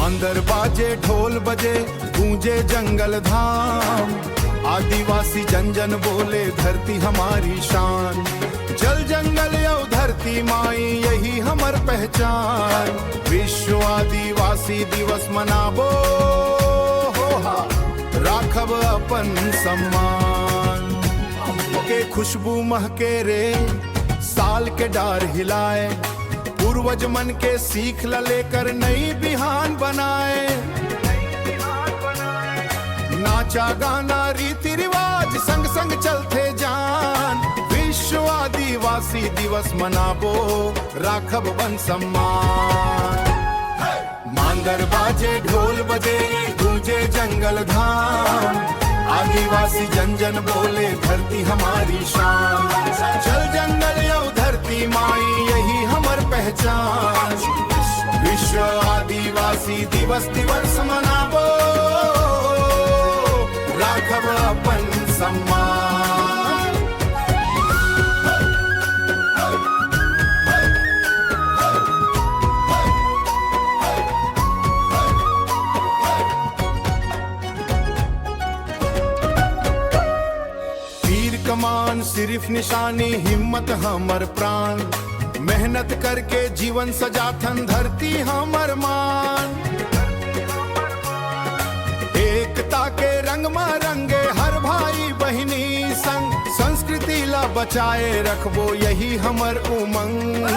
मांदर बाजे ढोल बजे गूंजे जंगल धाम, आदिवासी जन जन बोले धरती हमारी शान। जल जंगल यौ धरती माई यही हमर पहचान, विश्व आदिवासी दिवस मनाबो होहा, राखब अपन सम्मान। के खुशबू महके रे साल के डार हिलाए, पूर्वज मन के सीख ल लेकर नई बिहान बनाए। नाचा गाना रीति रिवाज संग संग चलते जान, विश्व आदिवासी दिवस मनाबो राखब बन सम्मान। मांदर बाजे ढोल बजे गूंजे जंगल धाम, आदिवासी जन जन बोले धरती हमारी शान। जल जंगल यौ धरती माई यही हमर पहचान, विश्व आदिवासी दिवस दिवस मनाबो राखब अपन सम्मान। कमान सिर्फ निशानी हिम्मत हमर प्राण, मेहनत करके जीवन सजाथन धरती हमर मान। एकता के रंग में रंगे हर भाई बहिनी संग, संस्कृति ला बचाए रखबो यही हमर उमंग।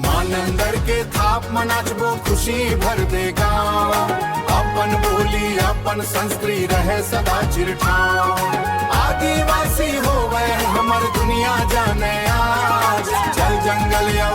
मानंदर के थाप मनाचबो खुशी भर देगा, अपन बोली अपन संस्कृति रहे सदा चिरठाव। आदिवासी होवे हमर दुनिया जाने आज, जल जंगल यौ